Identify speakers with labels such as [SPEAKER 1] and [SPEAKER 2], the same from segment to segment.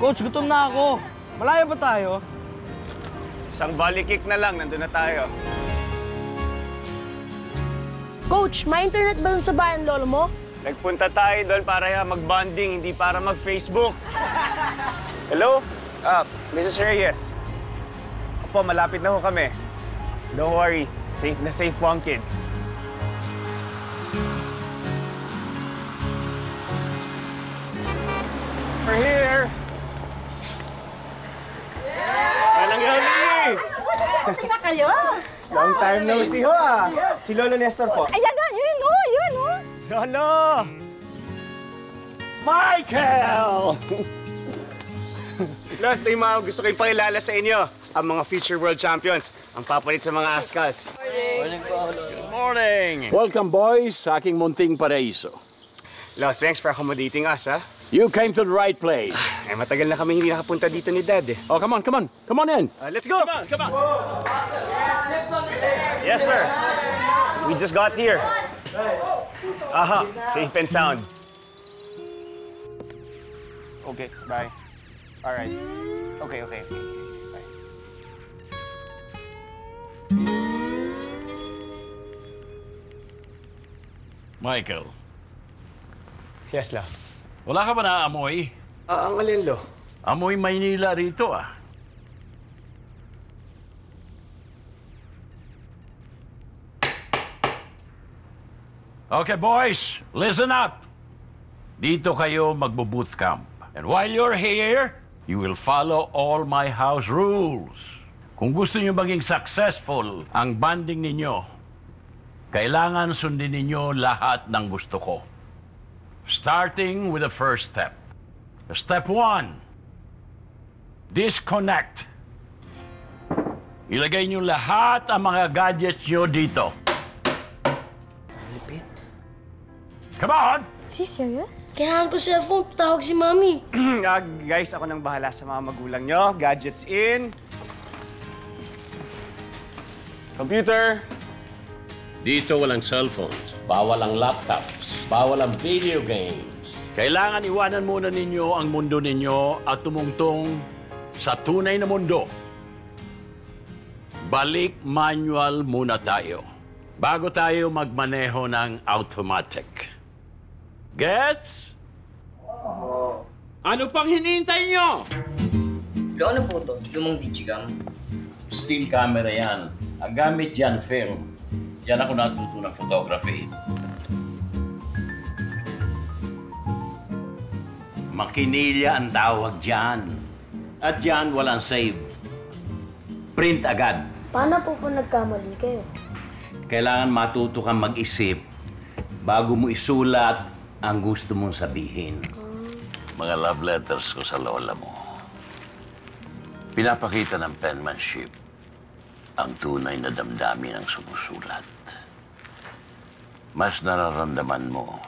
[SPEAKER 1] Coach, gutom na ako. Malayo ba tayo?
[SPEAKER 2] Isang volley kick na lang, nandun na tayo.
[SPEAKER 3] Coach, may internet ba dun sa bayan lolo mo?
[SPEAKER 2] Nagpunta tayo doon para mag-bonding, hindi para mag-Facebook. Hello? Mrs. Reyes. Opo, malapit na ho kami. Don't worry. Safe na safe po ang kids. We're here! Manang Yoli!
[SPEAKER 4] Sina kayo?
[SPEAKER 2] Long time no see ho ah! Si Lolo Nestor po.
[SPEAKER 4] Ayan na, yun o, yun o.
[SPEAKER 2] Lolo! Michael! Last time gusto ko ipakilala sa inyo ang mga future world champions, ang papalit sa mga Ascals.
[SPEAKER 5] Good morning! Welcome, boys, sa aking munting paraiso.
[SPEAKER 2] Lolo, thanks for accommodating us, ha?
[SPEAKER 5] You came to the right place.
[SPEAKER 2] Eh, matagal na kami hindi nakapunta dito ni Dad, eh.
[SPEAKER 5] Oh, come on, come on. Come on in.
[SPEAKER 2] Let's go!
[SPEAKER 5] Come on.
[SPEAKER 2] Yes, sir. We just got here. Aha, safe and sound. Okay, bye. All right. Okay. Bye.
[SPEAKER 5] Michael,
[SPEAKER 2] Yes, love.
[SPEAKER 5] wala ka ba naamoy?
[SPEAKER 2] Ang alin, Lo?
[SPEAKER 5] Amoy Maynila rito, ah. Okay, boys, listen up. Dito kayo magbo-boot camp. And while you're here, you will follow all my house rules. Kung gusto niyo maging successful ang banding ninyo, kailangan sundin ninyo lahat ng gusto ko. Starting with the first step. Step 1, disconnect. Ilagay niyo lahat ang mga gadgets niyo dito.
[SPEAKER 2] Lipit.
[SPEAKER 5] Come on!
[SPEAKER 3] Is he serious?
[SPEAKER 6] Kailangan ko cellphone, tawag si Mami.
[SPEAKER 2] Guys, ako nang bahala sa mga magulang nyo. Gadgets in. Computer.
[SPEAKER 5] Dito walang cellphones, bawal ang laptops, bawal ang video games. Kailangan iwanan muna ninyo ang mundo ninyo at tumungtong sa tunay na mundo. Balik manual muna tayo bago tayo magmaneho ng automatic. Gets? Ano pang hinihintay nyo?
[SPEAKER 7] Ano po ito? Lumang digicam?
[SPEAKER 5] Still camera yan. Ang gamit yan, film. Yan ako natuto ng photography. Makinilya ang tawag dyan. At dyan walang save. Print agad.
[SPEAKER 6] Paano po kung nagkamali kayo?
[SPEAKER 5] Kailangan matuto kang mag-isip bago mo isulat ang gusto mong sabihin. Mga love letters ko sa lola mo. Pinapakita ng penmanship ang tunay na damdamin ng sumusulat. Mas nararamdaman mo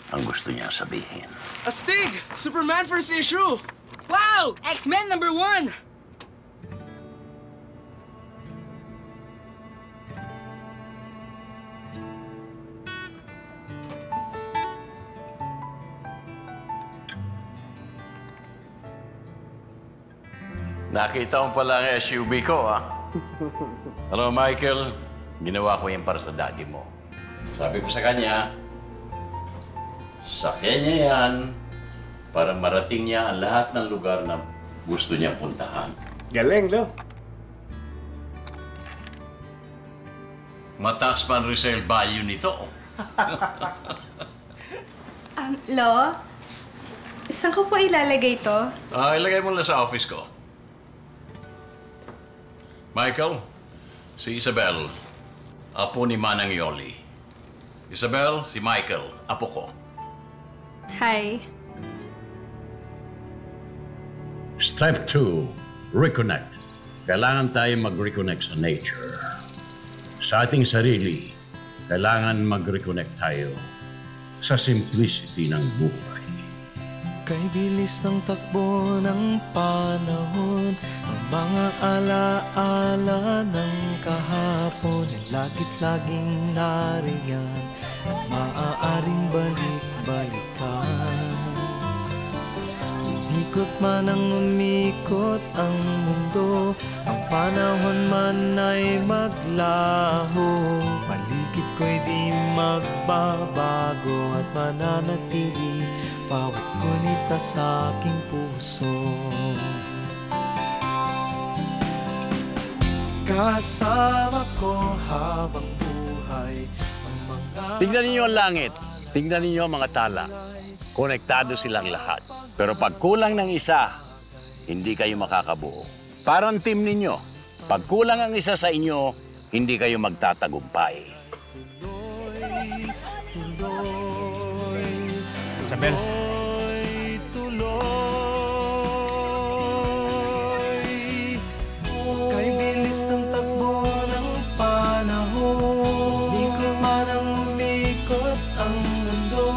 [SPEAKER 5] ang gusto niya sabihin.
[SPEAKER 1] Astig! Superman first issue! Wow! X-Men #1!
[SPEAKER 5] Nakita mo pala ang SUV ko, ah. Hello, Michael. Ginawa ko yan para sa daddy mo. Sabi ko sa kanya, sakyan niya yan para marating niya ang lahat ng lugar na gusto niyang puntahan.
[SPEAKER 2] Galing, Lo.
[SPEAKER 5] Mataas pa ang resale value nito.
[SPEAKER 8] Lo, saan ko po ilalagay to?
[SPEAKER 5] Ilagay mo lang sa office ko. Michael, si Isabel, apo ni Manang Yoli. Isabel, si Michael, apo ko.
[SPEAKER 8] Hi.
[SPEAKER 5] Step 2, reconnect. Kailangan tayo mag-reconnect sa nature. Sa ating sarili, kailangan mag-reconnect tayo sa simplicity ng buhay.
[SPEAKER 9] Kay bilis ng takbo ng panahon, ang mga alaala ng kahapon ay lagit-laging nariyan at maaaring balik-balikan. Umikot man ang umikot ang mundo, ang panahon man ay maglaho. Paligid ko'y di magbabago at mananatili bawat gunita sa aking puso. Kasama ko habang buhay ang mga...
[SPEAKER 5] Tingnan ninyo ang langit. Tingnan ninyo ang mga tala. Konektado silang lahat. Pero pag kulang ng isa, hindi kayo makakabuo. Parang team ninyo. Pag kulang ang isa sa inyo, hindi kayo magtatagumpay.
[SPEAKER 2] Isabel.
[SPEAKER 9] Kay bilis ng takbo ng panahon, ikot man ang umikot ang mundo.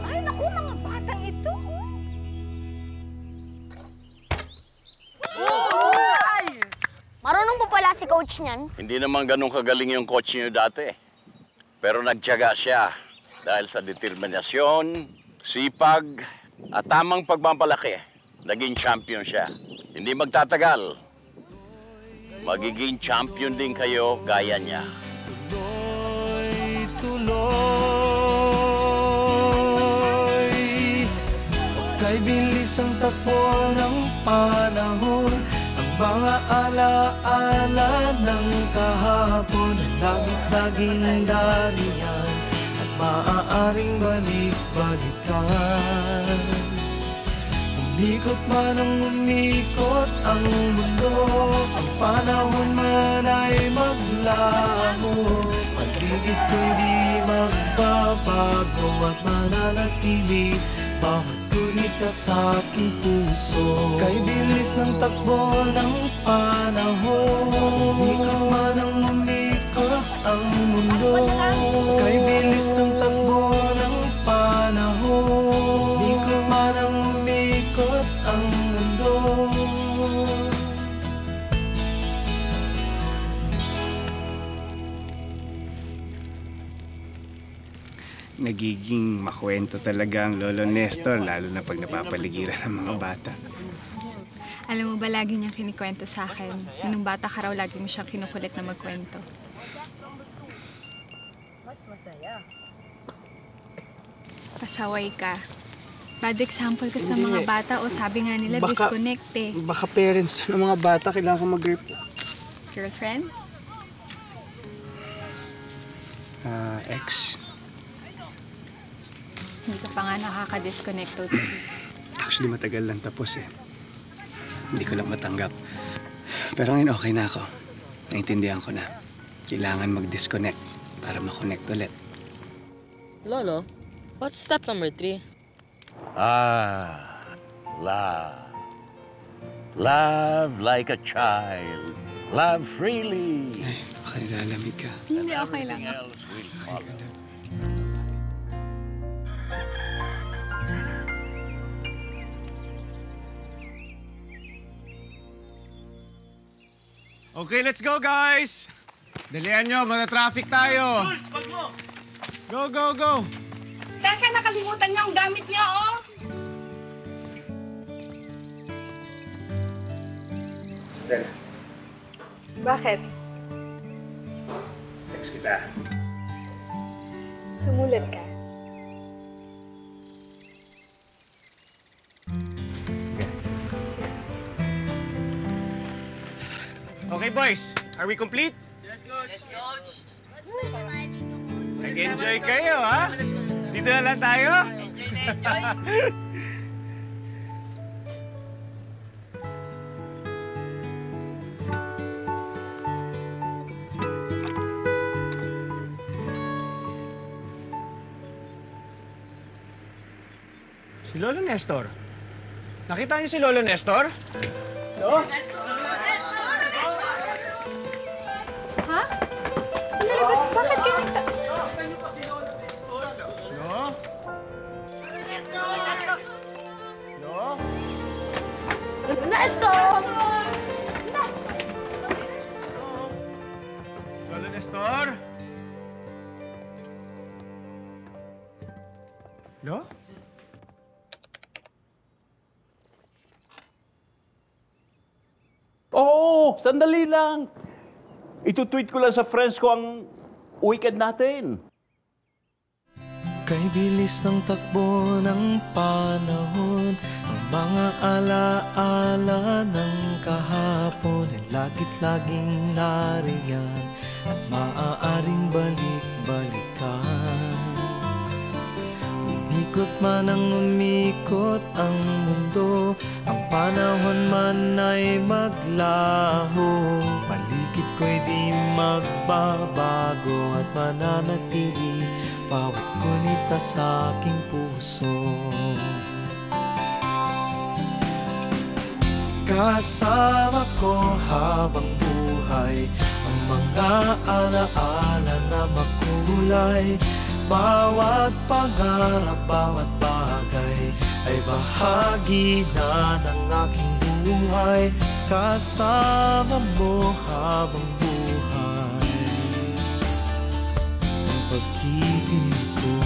[SPEAKER 4] Ay, naku, mga batang ito.
[SPEAKER 6] Marunong po pala si coach niyan.
[SPEAKER 5] Hindi naman ganun kagaling yung coach niyo dati. Pero nagtiyaga siya dahil sa determinasyon, sipag, at tamang pagpapalaki. Naging champion siya. Hindi magtatagal. Magiging champion din kayo gaya niya.
[SPEAKER 9] Tuloy, kay bilis ang takbo ng panahon, ang mga alaala ng kahapon ang laging dariyan at maaaring balik-balikan. Umikot man ang umikot ang mundo, ang panahon man ay maglaho. Paligid ko'y di magbabago at mananatili bawat gunita sa aking puso. Kay bilis ng takbo ng panahon, umikot man ang umikot ang mundo. Kay bilis ng takbo ng panahon, umikot man ang umikot ang mundo.
[SPEAKER 2] Nagiging makwento talaga ang Lolo Nestor, lalo na pag napapaligiran ng mga bata.
[SPEAKER 8] Alam mo ba, lagi niyang kinikwento sa akin. Nung bata ka raw, lagi mo siyang kinukulit na magkwento.
[SPEAKER 4] Mas masaya.
[SPEAKER 8] Pasaway ka. Bad example ka sa mga bata o sabi nga nila, disconnect eh.
[SPEAKER 2] Baka parents ng mga bata kailangan mag-report.
[SPEAKER 8] Girlfriend?
[SPEAKER 2] Ex.
[SPEAKER 8] Hindi ka pa nga nakaka-disconnect totally.
[SPEAKER 2] Actually, matagal lang tapos eh. Hindi ko lang matanggap. Pero ngayon okay na ako. Naintindihan ko na. Kailangan mag-disconnect para ma-connect ulit.
[SPEAKER 1] Lolo, what's step number 3?
[SPEAKER 5] Love. Love like a child. Love freely.
[SPEAKER 2] Ay, baka nilalamig ka.
[SPEAKER 8] Hindi, okay lang.
[SPEAKER 5] Everything else will follow.
[SPEAKER 2] Okay, let's go, guys! Dalihan nyo, traffic tayo!
[SPEAKER 1] Jules, wag mo!
[SPEAKER 2] Go, go, go!
[SPEAKER 4] Teka, nakalimutan niyo ang gamit niyo, oh!
[SPEAKER 2] Isabel,
[SPEAKER 8] Bakit?
[SPEAKER 2] text kita.
[SPEAKER 8] Sumulat ka.
[SPEAKER 2] Okay, boys. Are we complete?
[SPEAKER 1] Yes, coach!
[SPEAKER 2] Nag-enjoy kayo, ha? Dito na lang tayo?
[SPEAKER 1] Enjoy na enjoy!
[SPEAKER 2] Si Lolo Nestor. Nakita niyo si Lolo Nestor? No?
[SPEAKER 8] Ha? Sandali, bakit kayo nagta...
[SPEAKER 2] No? No?
[SPEAKER 3] Nestor!
[SPEAKER 2] Lolo Nestor?
[SPEAKER 5] sandali lang. Ito-tweet ko lang sa friends ko ang weekend natin.
[SPEAKER 9] Kay bilis ng takbo ng panahon, ang mga alaala ng kahapon ay lagit-laging nariyan at maaaring balik-balikan. Umikot man ang umikot ang mundo, ang panahon man ay maglaho. Paligid ko'y di magbabago at mananatili bawat gunita sa aking puso. Kasama ko habang buhay ang mga alaala na makulay. Bawat pangarap, bawat bagay ay bahagi na ng aking buhay. Kasama mo habang buhay ang pag-ibig ko.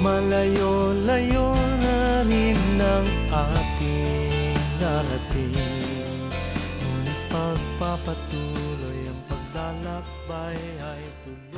[SPEAKER 9] Malayo-layo na rin ang ating narating, ngunit pagpapatuloy ang paglalakbay ay tuloy.